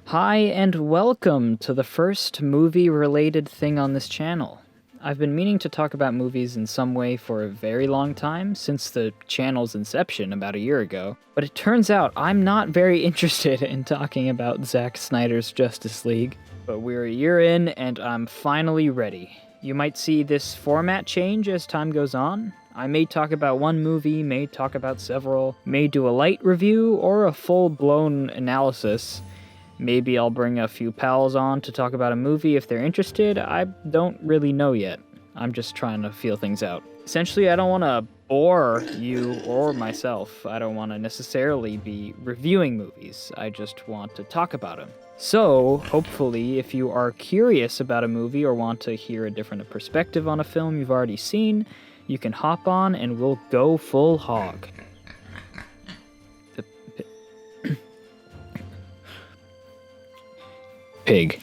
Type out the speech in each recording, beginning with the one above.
Hi, and welcome to the first movie-related thing on this channel. I've been meaning to talk about movies in some way for a very long time, since the channel's inception about a year ago, but it turns out I'm not very interested in talking about Zack Snyder's Justice League. But we're a year in, and I'm finally ready. You might see this format change as time goes on. I may talk about one movie, may talk about several, may do a light review, or a full-blown analysis. Maybe I'll bring a few pals on to talk about a movie if they're interested. I don't really know yet. I'm just trying to feel things out. Essentially, I don't want to bore you or myself. I don't want to necessarily be reviewing movies. I just want to talk about them. So, hopefully, if you are curious about a movie or want to hear a different perspective on a film you've already seen, you can hop on and we'll go full hog. Pig.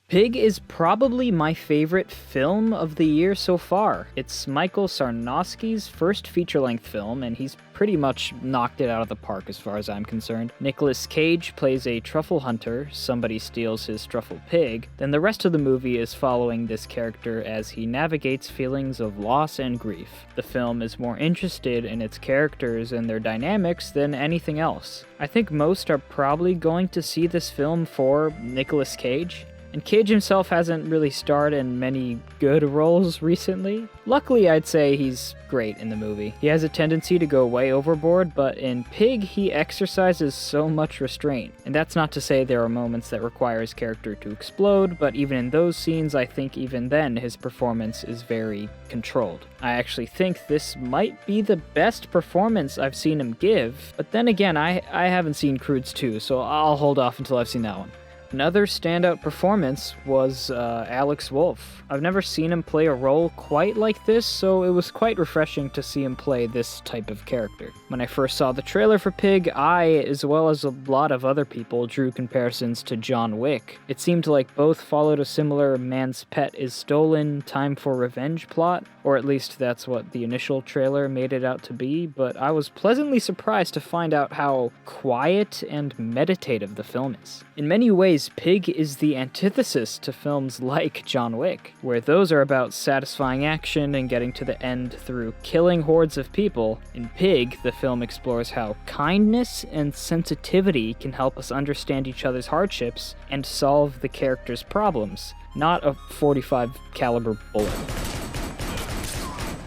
Pig is probably my favorite film of the year so far. It's Michael Sarnowski's first feature-length film, and he's pretty much knocked it out of the park as far as I'm concerned. Nicolas Cage plays a truffle hunter, somebody steals his truffle pig, then the rest of the movie is following this character as he navigates feelings of loss and grief. The film is more interested in its characters and their dynamics than anything else. I think most are probably going to see this film for Nicolas Cage. And Cage himself hasn't really starred in many good roles recently. Luckily, I'd say he's great in the movie. He has a tendency to go way overboard, but in Pig, he exercises so much restraint. And that's not to say there are moments that require his character to explode, but even in those scenes, I think even then his performance is very controlled. I actually think this might be the best performance I've seen him give, but then again, I haven't seen Croods 2, so I'll hold off until I've seen that one. Another standout performance was Alex Wolff. I've never seen him play a role quite like this, so it was quite refreshing to see him play this type of character. When I first saw the trailer for Pig, I, as well as a lot of other people, drew comparisons to John Wick. It seemed like both followed a similar man's pet is stolen, time for revenge plot, or at least that's what the initial trailer made it out to be, but I was pleasantly surprised to find out how quiet and meditative the film is. In many ways, Pig is the antithesis to films like John Wick, where those are about satisfying action and getting to the end through killing hordes of people. In Pig, the film explores how kindness and sensitivity can help us understand each other's hardships and solve the character's problems, not a .45 caliber bullet.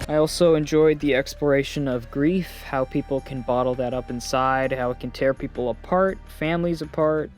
I also enjoyed the exploration of grief, how people can bottle that up inside, how it can tear people apart, families apart,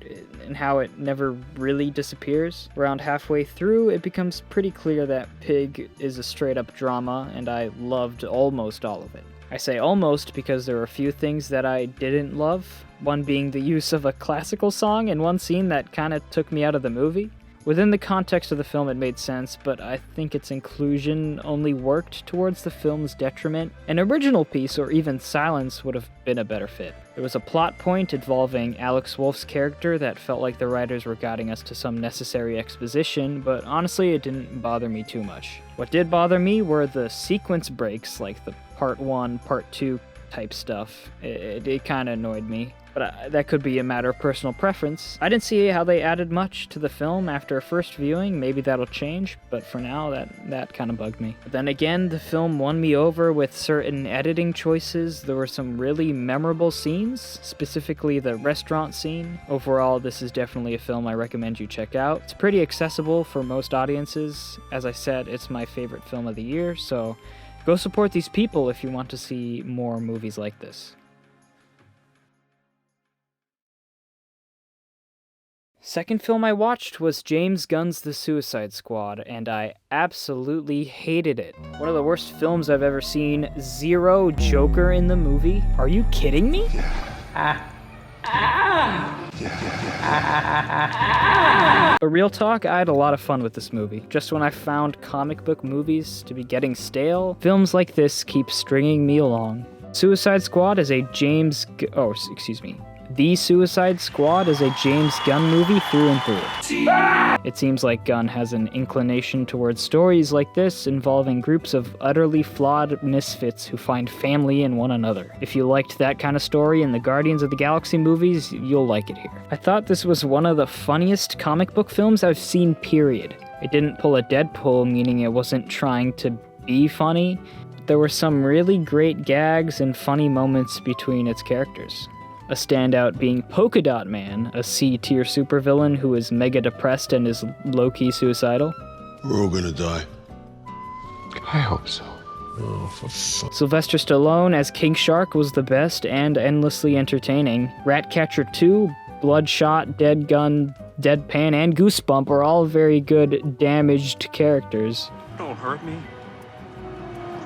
and how it never really disappears. Around halfway through, it becomes pretty clear that Pig is a straight-up drama, and I loved almost all of it. I say almost because there were a few things that I didn't love, one being the use of a classical song in one scene that kinda took me out of the movie. Within the context of the film, it made sense, but I think its inclusion only worked towards the film's detriment. An original piece, or even silence, would have been a better fit. There was a plot point involving Alex Wolff's character that felt like the writers were guiding us to some necessary exposition, but honestly, it didn't bother me too much. What did bother me were the sequence breaks, like the part 1, part 2 type stuff. It kinda annoyed me. But that could be a matter of personal preference. I didn't see how they added much to the film after a first viewing. Maybe that'll change, but for now, that kind of bugged me. But then again, the film won me over with certain editing choices. There were some really memorable scenes, specifically the restaurant scene. Overall, this is definitely a film I recommend you check out. It's pretty accessible for most audiences. As I said, it's my favorite film of the year, so go support these people if you want to see more movies like this. Second film I watched was James Gunn's The Suicide Squad, and I absolutely hated it. One of the worst films I've ever seen. Zero Joker in the movie. Are you kidding me? But real talk, I had a lot of fun with this movie. Just when I found comic book movies to be getting stale, films like this keep stringing me along. Suicide Squad is The Suicide Squad is a James Gunn movie through and through. It seems like Gunn has an inclination towards stories like this involving groups of utterly flawed misfits who find family in one another. If you liked that kind of story in the Guardians of the Galaxy movies, you'll like it here. I thought this was one of the funniest comic book films I've seen, period. It didn't pull a Deadpool, meaning it wasn't trying to be funny. There were some really great gags and funny moments between its characters. A standout being Polka Dot Man, a C-tier supervillain who is mega depressed and is low-key suicidal. We're all gonna die. I hope so. Oh, for fuck. Sylvester Stallone as King Shark was the best and endlessly entertaining. Ratcatcher 2, Bloodshot, Dead Gun, Deadpan, and Goosebump are all very good, damaged characters. Don't hurt me.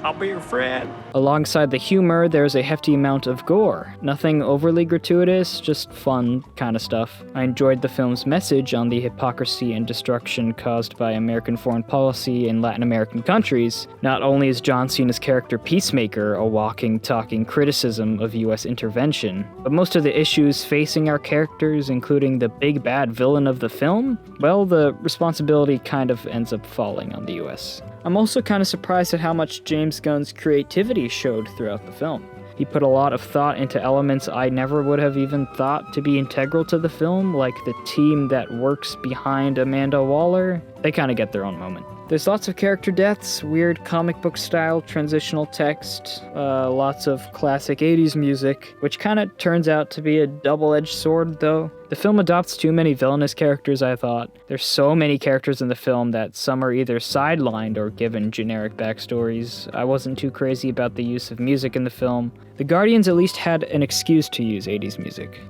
I'll be your friend. Alongside the humor, there's a hefty amount of gore. Nothing overly gratuitous, just fun kind of stuff. I enjoyed the film's message on the hypocrisy and destruction caused by American foreign policy in Latin American countries. Not only is John Cena's character Peacemaker a walking, talking criticism of US intervention, but most of the issues facing our characters, including the big bad villain of the film, well, the responsibility kind of ends up falling on the US. I'm also kind of surprised at how much James Gunn's creativity showed throughout the film. He put a lot of thought into elements I never would have even thought to be integral to the film, like the team that works behind Amanda Waller. They kind of get their own moment. There's lots of character deaths, weird comic book style transitional text, lots of classic 80s music, which kind of turns out to be a double-edged sword though. The film adopts too many villainous characters, I thought. There's so many characters in the film that some are either sidelined or given generic backstories. I wasn't too crazy about the use of music in the film. The Guardians at least had an excuse to use 80s music.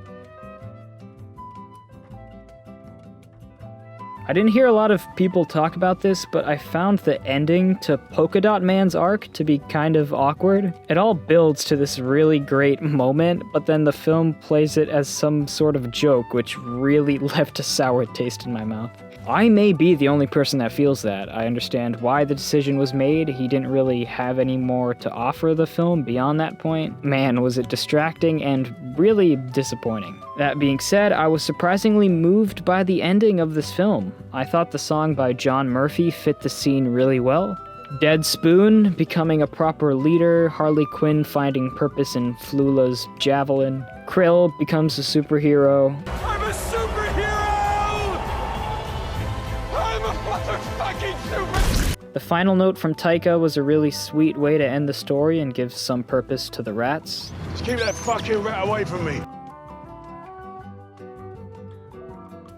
I didn't hear a lot of people talk about this, but I found the ending to Polka Dot Man's arc to be kind of awkward. It all builds to this really great moment, but then the film plays it as some sort of joke, which really left a sour taste in my mouth. I may be the only person that feels that. I understand why the decision was made. He didn't really have any more to offer the film beyond that point. Man, was it distracting and really disappointing. That being said, I was surprisingly moved by the ending of this film. I thought the song by John Murphy fit the scene really well. Dead Spoon becoming a proper leader, Harley Quinn finding purpose in Flula's javelin, Krill becomes a superhero. I'm a superhero! I'm a motherfucking super... The final note from Taika was a really sweet way to end the story and give some purpose to the rats. Just keep that fucking rat away from me.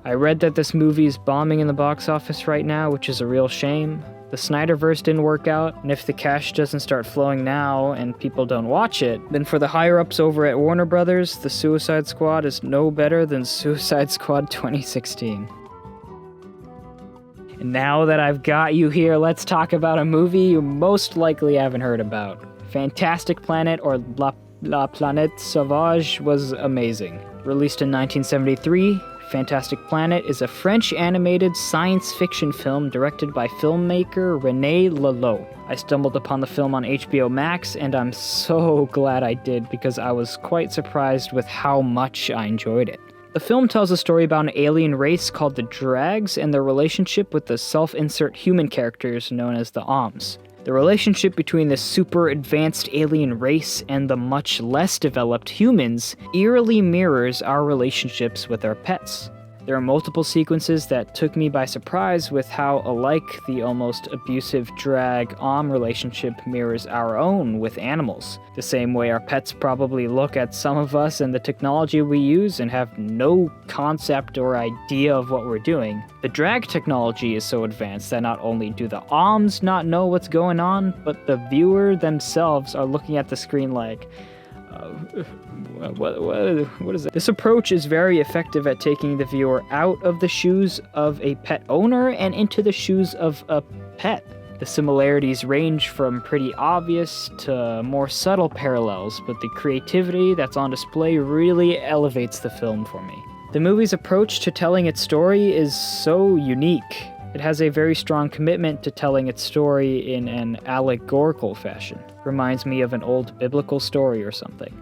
I read that this movie is bombing in the box office right now, which is a real shame. The Snyderverse didn't work out, and if the cash doesn't start flowing now and people don't watch it, then for the higher-ups over at Warner Brothers, The Suicide Squad is no better than Suicide Squad 2016. And now that I've got you here, let's talk about a movie you most likely haven't heard about. Fantastic Planet, or La Planète Sauvage, was amazing. Released in 1973, Fantastic Planet is a French animated science fiction film directed by filmmaker René Laloux. I stumbled upon the film on HBO Max, and I'm so glad I did because I was quite surprised with how much I enjoyed it. The film tells a story about an alien race called the Drags and their relationship with the self-insert human characters known as the Oms. The relationship between the super advanced alien race and the much less developed humans eerily mirrors our relationships with our pets. There are multiple sequences that took me by surprise with how alike the almost abusive drag-om relationship mirrors our own with animals. The same way our pets probably look at some of us and the technology we use and have no concept or idea of what we're doing. The drag technology is so advanced that not only do the oms not know what's going on, but the viewer themselves are looking at the screen like, what is it? This approach is very effective at taking the viewer out of the shoes of a pet owner and into the shoes of a pet. The similarities range from pretty obvious to more subtle parallels, but the creativity that's on display really elevates the film for me. The movie's approach to telling its story is so unique. It has a very strong commitment to telling its story in an allegorical fashion. Reminds me of an old biblical story or something.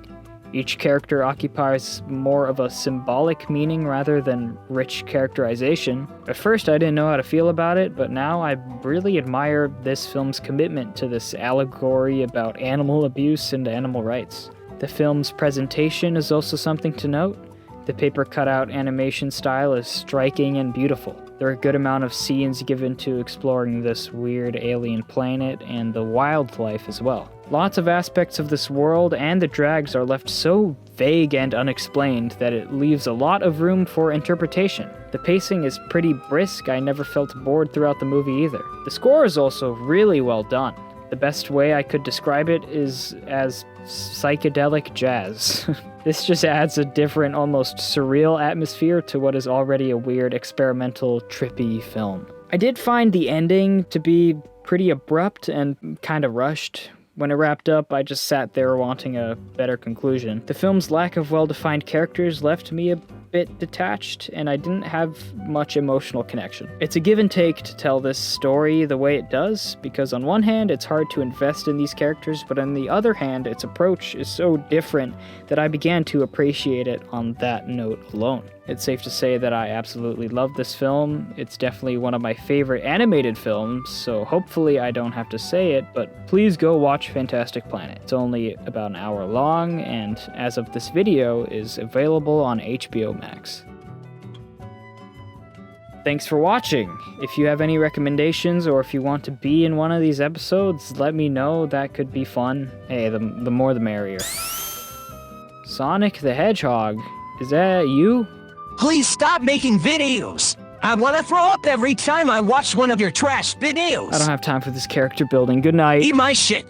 Each character occupies more of a symbolic meaning rather than rich characterization. At first I didn't know how to feel about it, but now I really admire this film's commitment to this allegory about animal abuse and animal rights. The film's presentation is also something to note. The paper cutout animation style is striking and beautiful. There are a good amount of scenes given to exploring this weird alien planet and the wildlife as well. Lots of aspects of this world and the drags are left so vague and unexplained that it leaves a lot of room for interpretation. The pacing is pretty brisk. I never felt bored throughout the movie either. The score is also really well done. The best way I could describe it is as psychedelic jazz. This just adds a different, almost surreal atmosphere to what is already a weird, experimental, trippy film. I did find the ending to be pretty abrupt and kind of rushed. When it wrapped up, I just sat there wanting a better conclusion. The film's lack of well-defined characters left me a bit detached, and I didn't have much emotional connection. It's a give and take to tell this story the way it does, because on one hand, it's hard to invest in these characters, but on the other hand, its approach is so different that I began to appreciate it on that note alone. It's safe to say that I absolutely love this film. It's definitely one of my favorite animated films, so hopefully I don't have to say it, but please go watch Fantastic Planet. It's only about an hour long, and as of this video, is available on HBO Max. Thanks for watching. If you have any recommendations or if you want to be in one of these episodes, let me know. That could be fun. Hey, the more the merrier. Sonic the Hedgehog, is that you? Please stop making videos. I want to throw up every time I watch one of your trash videos. I don't have time for this character building. Good night. Eat my shit.